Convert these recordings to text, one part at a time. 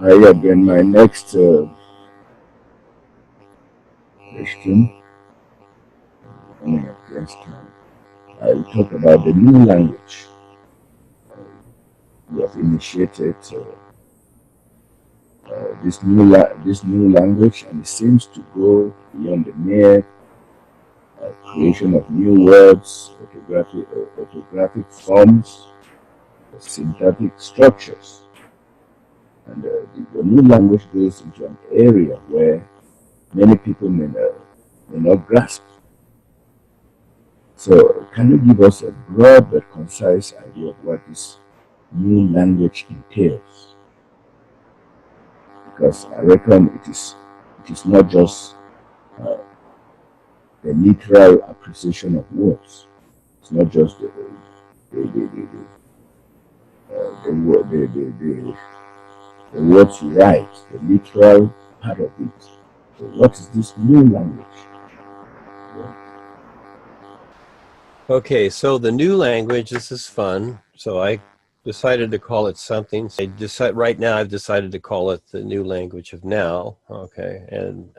Yeah, then my next question, running against time. We talk about the new language we have initiated. This new language, and it seems to go beyond the mere creation of new words, orthographic forms, syntactic structures. And the new language goes into an area where many people may not grasp. So, can you give us a broad but concise idea of what this new language entails? Because I reckon it is not just uh, the literal appreciation of words. It's not just the words you write, the literal part of it. So what is this new language? Yeah. Okay, so the new language, this is fun. So I decided to call it something. So right now I've decided to call it the new language of now. Okay, and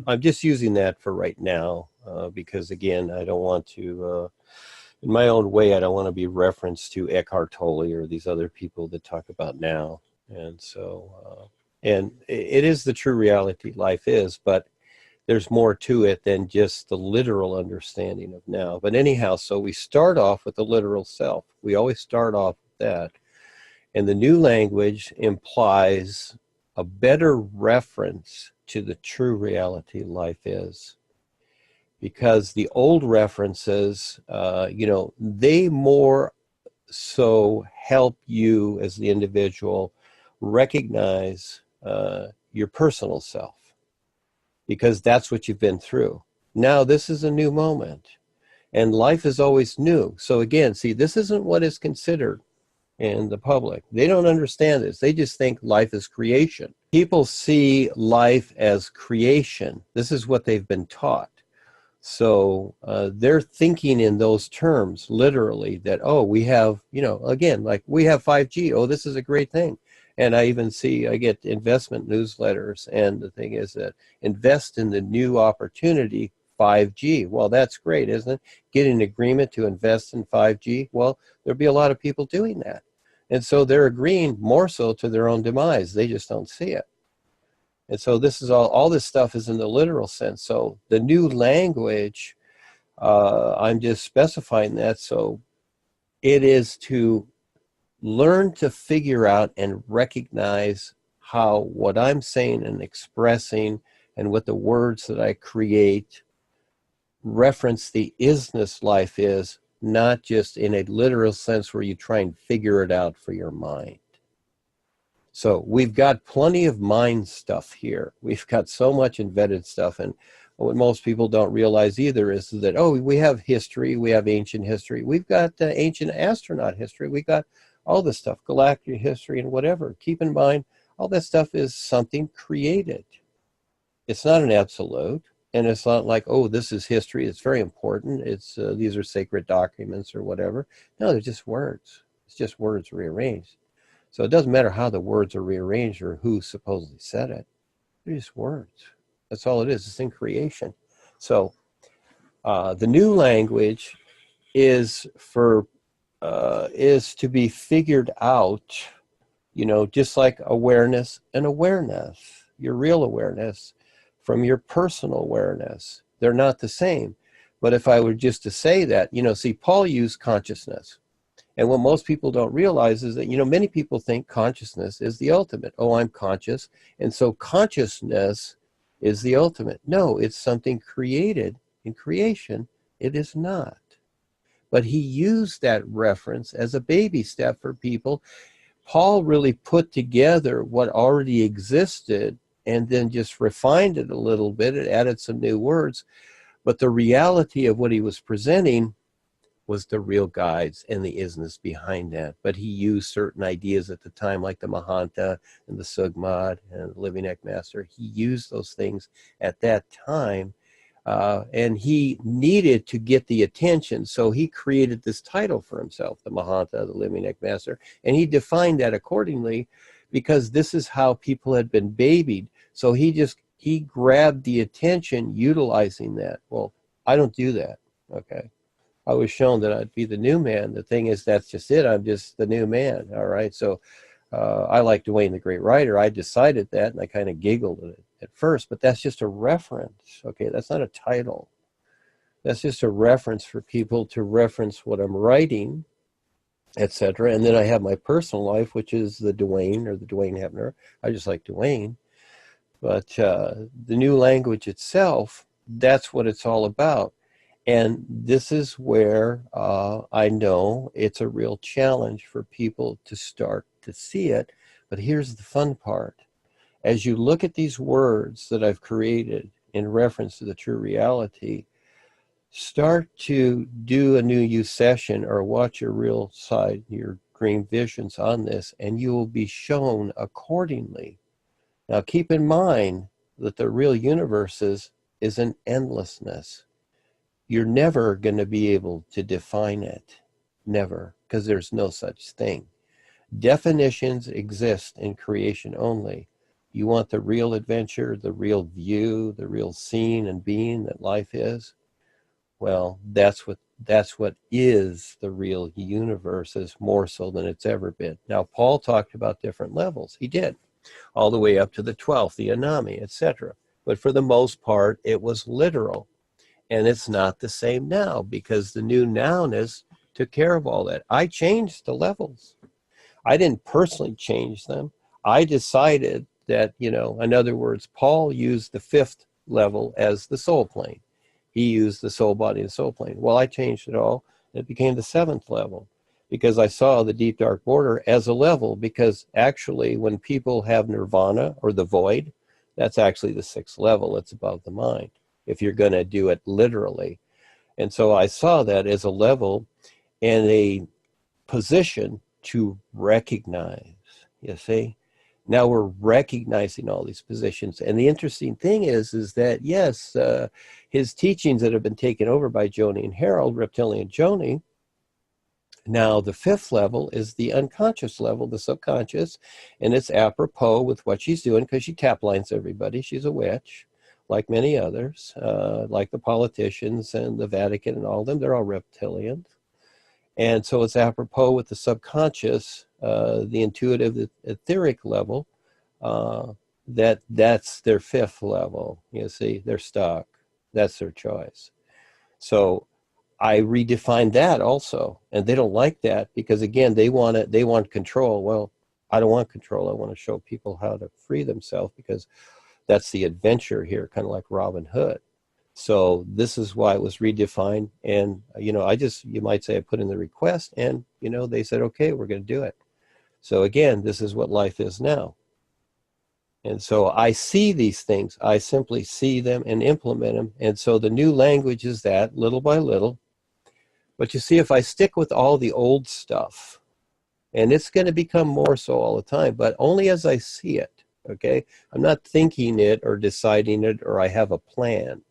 I'm just using that for right now because again, I don't want to, in my own way, I don't want to be referenced to Eckhart Tolle or these other people that talk about now. And so, and it is the true reality life is, but there's more to it than just the literal understanding of now. But anyhow, so we start off with the literal self. We always start off with that. And the new language implies a better reference to the true reality life is. Because the old references, they more so help you as the individual recognize your personal self, because that's what you've been through. Now this is a new moment, and life is always new. So again, see, this isn't what is considered in the public. They don't understand this. They just think life is creation. People see life as creation. This is what they've been taught. So they're thinking in those terms, literally, that, oh, we have, again, like we have 5G. Oh, this is a great thing. And I even see, I get investment newsletters. And the thing is that invest in the new opportunity, 5G. Well, that's great, isn't it? Get an agreement to invest in 5G. Well, there'll be a lot of people doing that. And so they're agreeing more so to their own demise. They just don't see it. And so this is all this stuff is in the literal sense. So the new language, I'm just specifying that. So it is to learn to figure out and recognize how what I'm saying and expressing and what the words that I create reference the isness life is, not just in a literal sense where you try and figure it out for your mind. So we've got plenty of mind stuff here. We've got so much invented stuff. And what most people don't realize either is that, oh, we have history. We have ancient history. We've got ancient astronaut history. We got all this stuff, galactic history and whatever. Keep in mind, all that stuff is something created. It's not an absolute. And it's not like, oh, this is history. It's very important. It's these are sacred documents or whatever. No, they're just words. It's just words rearranged. So it doesn't matter how the words are rearranged or who supposedly said it. They're just words. That's all it is. It's in creation. So the new language is is to be figured out, just like awareness and awareness, your real awareness from your personal awareness. They're not the same. But if I were just to say that, see, Paul used consciousness. And what most people don't realize is that, many people think consciousness is the ultimate. Oh, I'm conscious. And so consciousness is the ultimate. No, it's something created in creation. It is not. But he used that reference as a baby step for people. Paul really put together what already existed and then just refined it a little bit. It added some new words. But the reality of what he was presenting was the real guides and the isness behind that. But he used certain ideas at the time, like the Mahanta and the Sugmad and the Living Neck Master. He used those things at that time, and he needed to get the attention. So he created this title for himself, the Mahanta, the Living Neck Master, and he defined that accordingly, because this is how people had been babied. So he grabbed the attention utilizing that. Well, I don't do that. Okay. I was shown that I'd be the new man. The thing is, that's just it. I'm just the new man. All right. So I like Duane the Great Writer. I decided that, and I kind of giggled at it at first, but that's just a reference. Okay. That's not a title. That's just a reference for people to reference what I'm writing, etc. And then I have my personal life, which is the Duane or the Duane Hebner. I just like Duane. But the new language itself, that's what it's all about. And this is where I know it's a real challenge for people to start to see it. But here's the fun part. As you look at these words that I've created in reference to the true reality, start to do a new you session or watch your real side, your dream visions on this, and you will be shown accordingly. Now keep in mind that the real universe is an endlessness. You're never going to be able to define it. Never, because there's no such thing. Definitions exist in creation only. You want the real adventure, the real view, the real scene and being that life is? Well, that's what is the real universe, is more so than it's ever been. Now, Paul talked about different levels. He did, all the way up to the 12th, the Anami, etc. But for the most part, it was literal. And it's not the same now, because the new nowness took care of all that. I changed the levels. I didn't personally change them. I decided that, in other words, Paul used the 5th level as the soul plane. He used the soul body and soul plane. Well, I changed it all. It became the 7th level, because I saw the deep dark border as a level, because actually when people have nirvana or the void, that's actually the 6th level. It's above the mind, if you're going to do it literally. And so I saw that as a level and a position to recognize, you see. Now we're recognizing all these positions. And the interesting thing is that, yes, his teachings that have been taken over by Joni and Harold, Reptilian Joni, now the 5th level is the unconscious level, the subconscious, and it's apropos with what she's doing, because she tap lines everybody. She's a witch, like many others, like the politicians and the Vatican and all of them. They're all reptilians. And so it's apropos with the subconscious, the intuitive, the etheric level, that's their 5th level. You see, they're stuck. That's their choice. So I redefined that also, and they don't like that, because again, they want control. Well, I don't want control. I want to show people how to free themselves, because that's the adventure here, kind of like Robin Hood. So this is why it was redefined. And, you might say I put in the request, and, they said, okay, we're going to do it. So again, this is what life is now. And so I see these things. I simply see them and implement them. And so the new language is that, little by little. But you see, if I stick with all the old stuff, and it's going to become more so all the time, but only as I see it, okay? I'm not thinking it or deciding it, or I have a plan.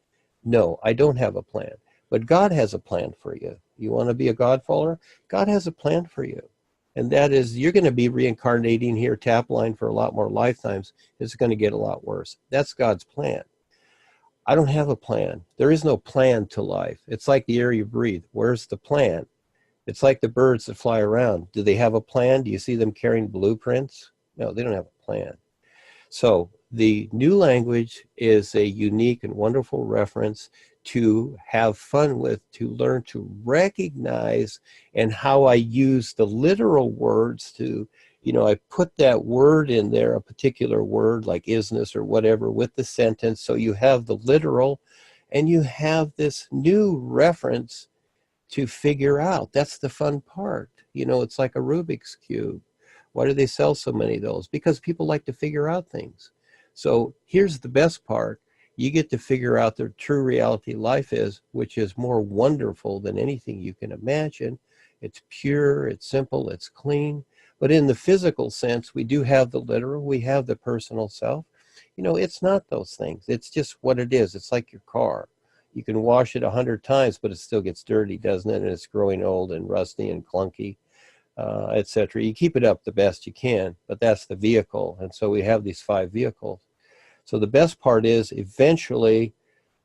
No, I don't have a plan. But God has a plan for you. You want to be a God follower? God has a plan for you. And that is, you're going to be reincarnating here, tap line, for a lot more lifetimes. It's going to get a lot worse. That's God's plan. I don't have a plan. There is no plan to life. It's like the air you breathe. Where's the plan? It's like the birds that fly around. Do they have a plan? Do you see them carrying blueprints? No, they don't have a plan. So the new language is a unique and wonderful reference to have fun with, to learn to recognize, and how I use the literal words to, I put that word in there, a particular word like isness or whatever, with the sentence. So you have the literal, and you have this new reference to figure out. That's the fun part. It's like a Rubik's Cube. Why do they sell so many of those? Because people like to figure out things. So here's the best part. You get to figure out the true reality life is, which is more wonderful than anything you can imagine. It's pure, it's simple, it's clean. But in the physical sense, we do have the literal, we have the personal self. It's not those things. It's just what it is. It's like your car. You can wash it 100 times, but it still gets dirty, doesn't it? And it's growing old and rusty and clunky. etc. You keep it up the best you can, but that's the vehicle. And so we have these 5 vehicles. So the best part is eventually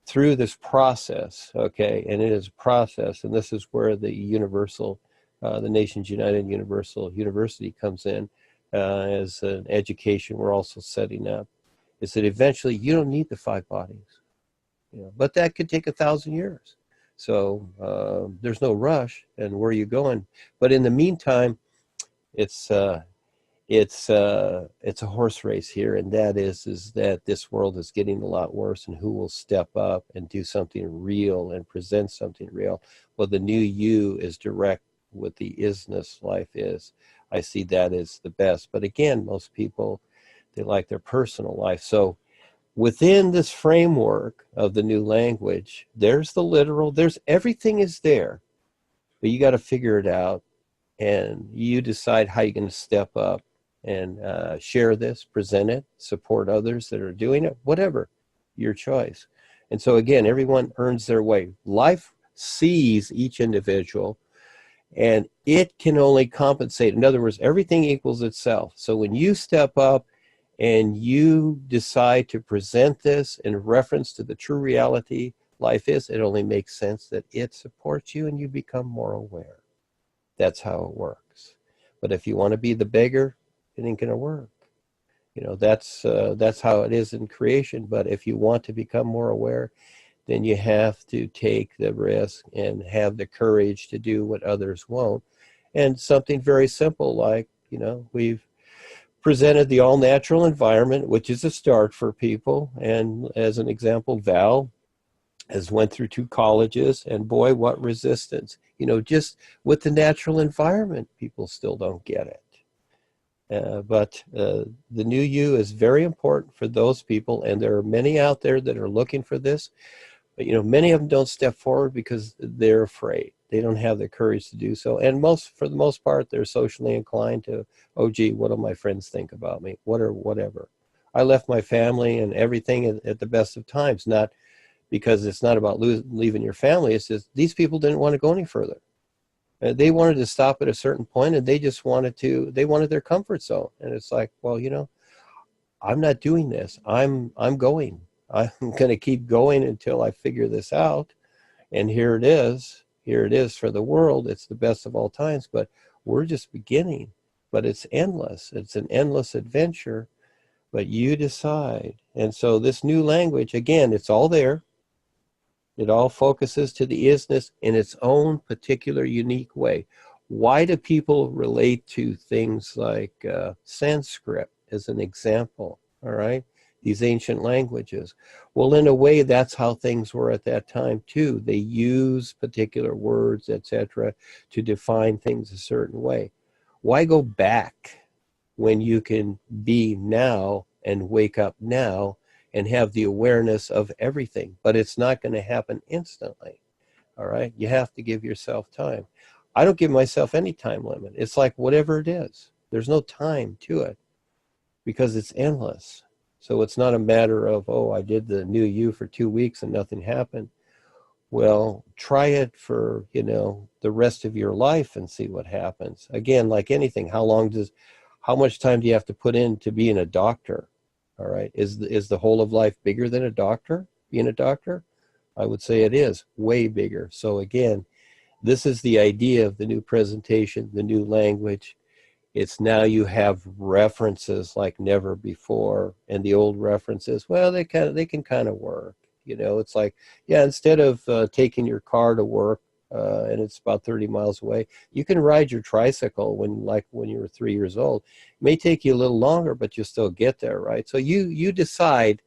through this process, okay, and it is a process, and this is where the universal, the Nations United Universal University comes in as an education we're also setting up, is that eventually you don't need the 5 bodies, you know, but that could take 1,000 years. So there's no rush, and where are you going? But in the meantime, it's it's a horse race here, and that is that this world is getting a lot worse, and who will step up and do something real and present something real? Well, the new you is direct what the isness life is. I see that as the best. But again, most people, they like their personal life. So within this framework of the new language, there's the literal, there's everything is there, but you got to figure it out, and you decide how you're going to step up and share this, present it, support others that are doing it, whatever, your choice. And so again, everyone earns their way. Life sees each individual, and it can only compensate. In other words, everything equals itself. So when you step up and you decide to present this in reference to the true reality life is, it only makes sense that it supports you and you become more aware. That's how it works. But if you want to be the beggar, it ain't gonna work. You know, that's how it is in creation. But if you want to become more aware, then you have to take the risk and have the courage to do what others won't. And something very simple like, you know, we've presented the all-natural environment, which is a start for people. And as an example, Val has went through 2 colleges, and boy, what resistance. You know, just with the natural environment, people still don't get it. But the new you is very important for those people, and there are many out there that are looking for this. But, you know, many of them don't step forward because they're afraid. They don't have the courage to do so. And for the most part, they're socially inclined to, oh, gee, what do my friends think about me? Whatever. I left my family and everything at the best of times, not because it's not about leaving your family. It's just these people didn't want to go any further. They wanted to stop at a certain point, and they just they wanted their comfort zone. And it's like, well, you know, I'm not doing this. I'm going. I'm going to keep going until I figure this out. And here it is. Here it is for the world. It's the best of all times, but we're just beginning. But it's endless. It's an endless adventure, but you decide. And so this new language, again, it's all there. It all focuses to the isness in its own particular unique way. Why do people relate to things like Sanskrit as an example, all right? These ancient languages. Well, in a way, that's how things were at that time too. They use particular words, etc., to define things a certain way. Why go back when you can be now and wake up now and have the awareness of everything? But it's not going to happen instantly, all right? You have to give yourself time. I don't give myself any time limit. It's like whatever it is. There's no time to it because it's endless. So it's not a matter of, oh, I did the new you for 2 weeks and nothing happened. Well, try it for, you know, the rest of your life and see what happens. Again, like anything, how much time do you have to put in to being a doctor? All right. Is the whole of life bigger than a doctor, being a doctor? I would say it is way bigger. So again, this is the idea of the new presentation, the new language. It's now you have references like never before, and the old references, well, they can kind of work. You know, it's like, yeah, instead of taking your car to work and it's about 30 miles away, you can ride your tricycle when you were 3 years old. It may take you a little longer, but you'll still get there, right? So you decide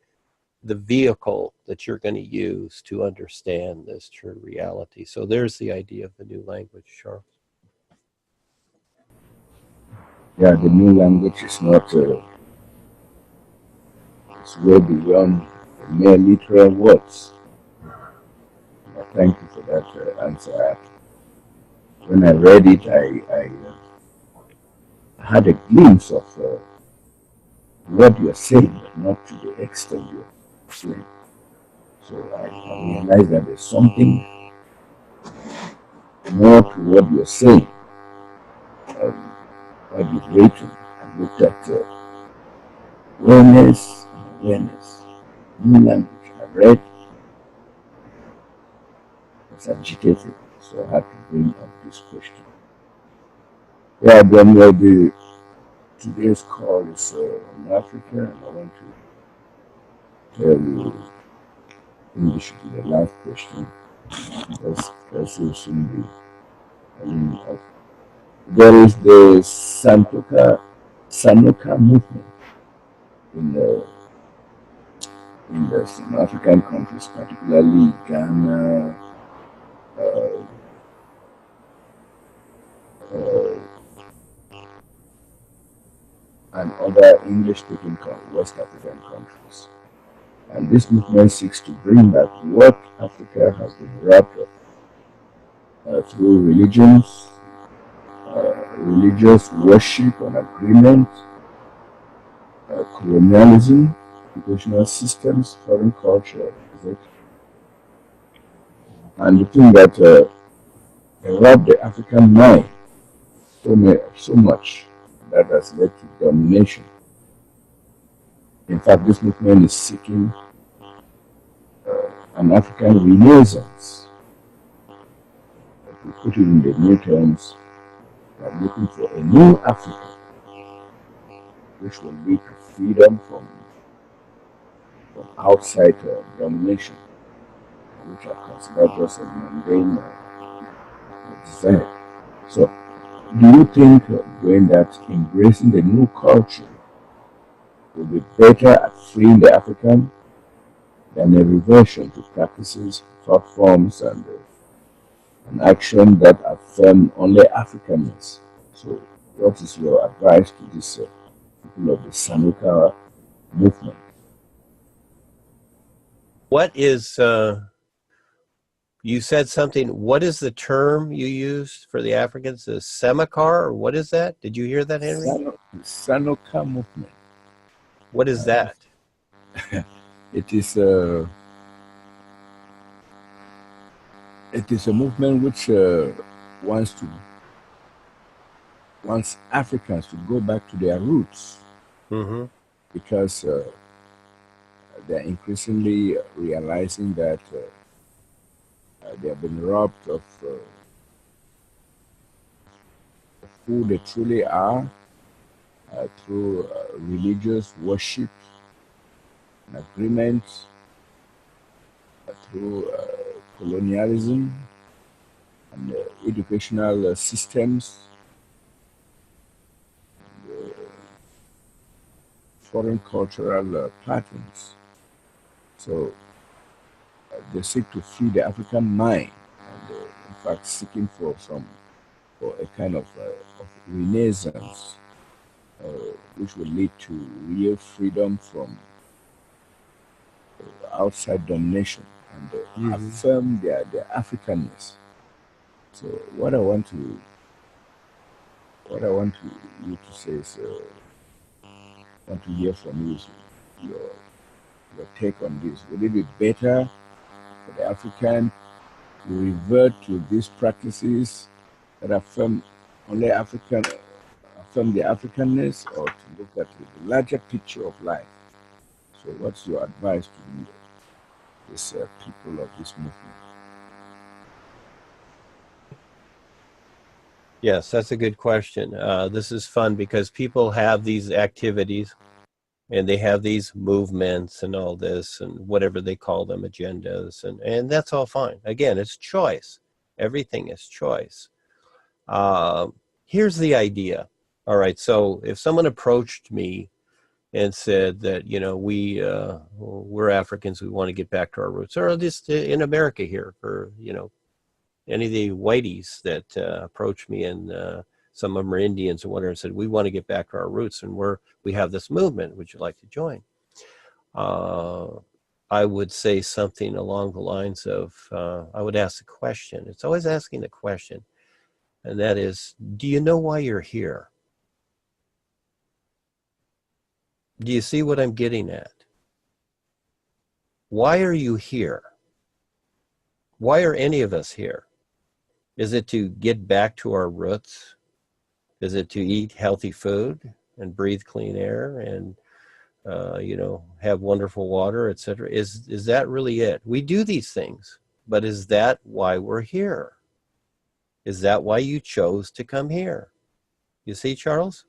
the vehicle that you're going to use to understand this true reality. So there's the idea of the new language, Charles. Yeah, the new language is not, it's way beyond the mere literal words. Thank you for that answer. When I read it, I had a glimpse of what you're saying, but not to the extent you're saying. So I realized that there's something more to what you're saying. written and looked at awareness and awareness. New language. I read, was agitated, so I had to bring up this question. Yeah, then today's call is on Africa, and I want to tell you, I think this should be the last question. That's will soon be. I mean, there is the Sanoka movement in the some African countries, particularly Ghana, uh, uh, and other English-speaking West African countries. And this movement seeks to bring back what Africa has been robbed of through religious worship and agreement, colonialism, educational systems, foreign culture, etc. And the thing that robbed the African mind so much that has led to domination. In fact, this movement is seeking an African renaissance. If we put it in the new terms, we are looking for a new Africa, which will lead to freedom from outside domination, which are considered just a mundane desire. So, do you think, Duane, that embracing the new culture will be better at freeing the African than a reversion to practices, thought forms, and action that affirm only Africanness? So, what is your advice to these people of the Sanuka movement? What is, you said something, what is the term you used for the Africans? The Semakar, or what is that? Did you hear that, Henry? Sanuka movement. What is that? It is a movement which wants Africans to go back to their roots Mm-hmm. because they're increasingly realizing that they have been robbed of who they truly are through religious worship and agreements, through colonialism and educational systems, foreign cultural patterns. So they seek to free the African mind, and in fact, seeking for a kind of renaissance, uh, which will lead to real freedom from outside domination and Mm-hmm. affirm their Africanness. So what I want you to say is, want to hear from you is your your take on this. Would it be better for the African to revert to these practices that affirm only affirm the Africanness, or to look at the larger picture of life? So, what's your advice to these people of this movement? Yes, that's a good question. This is fun because people have these activities and they have these movements and all this and whatever they call them, agendas, and that's all fine. Again, it's choice. Everything is choice. Uh, Here's the idea. All right, so if someone approached me and said that, you know, we're Africans, we want to get back to our roots, or just in America here, for, you know, any of the whiteys that approached me, and some of them are Indians or whatever, and said, we want to get back to our roots, and we have this movement, would you like to join? uh, I would say something along the lines of, I would ask the question. It's always asking the question, and that is, do you know why you're here? Do you see what I'm getting at? Why are you here? Why are any of us here? Is it to get back to our roots? Is it to eat healthy food and breathe clean air and have wonderful water, etc.? Is that really it? We do these things, but is that why we're here? Is that why you chose to come here? You see, Charles?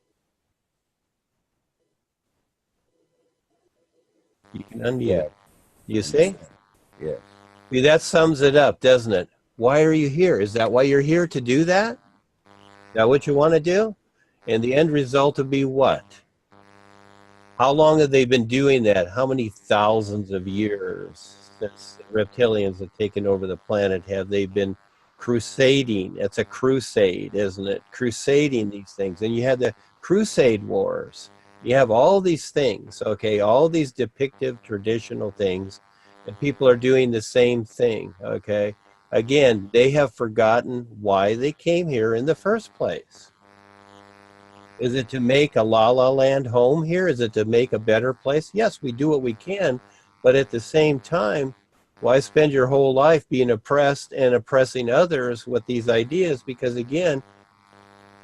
You can unmute. Yeah, You I see? understand. Yes. See, that sums it up, doesn't it? Why are you here? Is that why you're here, to do that? Is that what you want to do? And the end result will be what? How long have they been doing that? How many thousands of years since the reptilians have taken over the planet have they been crusading? It's a crusade, isn't it? Crusading these things. And you had the Crusade Wars. You have all these things, okay, all these depictive traditional things, and people are doing the same thing, okay? Again, they have forgotten why they came here in the first place. Is it to make a La La Land home here? Is it to make a better place? Yes, we do what we can, but at the same time, why spend your whole life being oppressed and oppressing others with these ideas? Because again,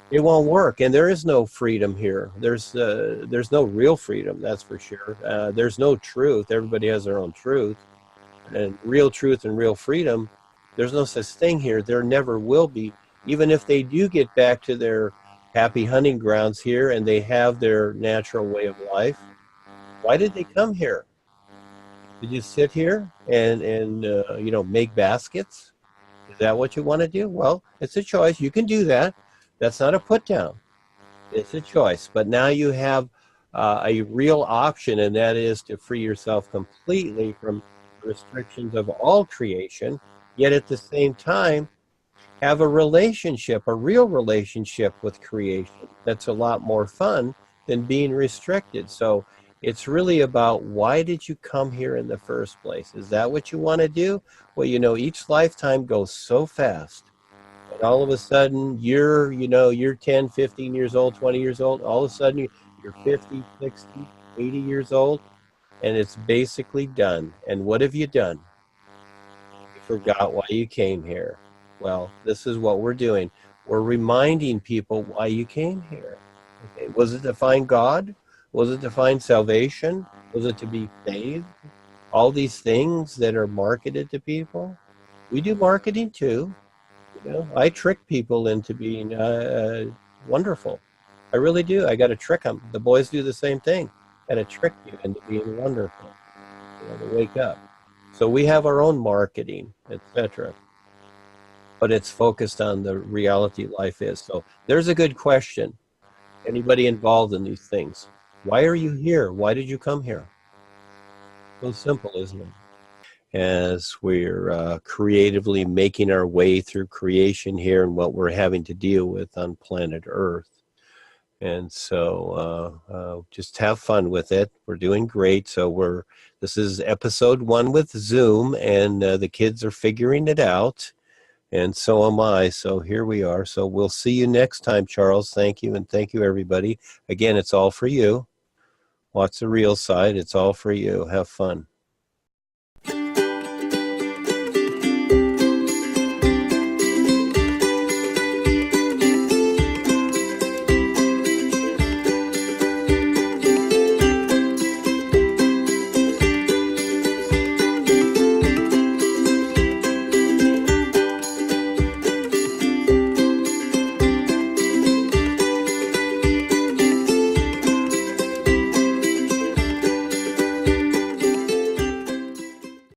it won't work, and there is no freedom here. There's no real freedom, that's for sure. There's no truth. Everybody has their own truth, and real truth and real freedom. There's no such thing here. There never will be. Even if they do get back to their happy hunting grounds here and they have their natural way of life, why did they come here? Did you sit here and make baskets? Is that what you want to do? Well, it's a choice. You can do that. That's not a put down. It's a choice. But now you have a real option, and that is to free yourself completely from restrictions of all creation, yet at the same time have a relationship, a real relationship with creation that's a lot more fun than being restricted. So it's really about, why did you come here in the first place? Is that what you want to do? Well, each lifetime goes so fast. And all of a sudden you're 10, 15 years old, 20 years old. All of a sudden you're 50, 60, 80 years old, and it's basically done. And what have you done? You forgot why you came here. Well, this is what we're doing. We're reminding people why you came here. Okay. Was it to find God? Was it to find salvation? Was it to be saved? All these things that are marketed to people. We do marketing too. I trick people into being wonderful. I really do. I got to trick them. The boys do the same thing. Got to trick you into being wonderful. To wake up. So we have our own marketing, etc. But it's focused on the reality life is. So there's a good question. Anybody involved in these things? Why are you here? Why did you come here? So simple, isn't it? As we're creatively making our way through creation here and what we're having to deal with on planet Earth. And so just have fun with it. We're doing great. So this is episode 1 with Zoom, and the kids are figuring it out. And so am I. So here we are. So we'll see you next time, Charles. Thank you. And thank you, everybody. Again, it's all for you. Watch the real side. It's all for you. Have fun.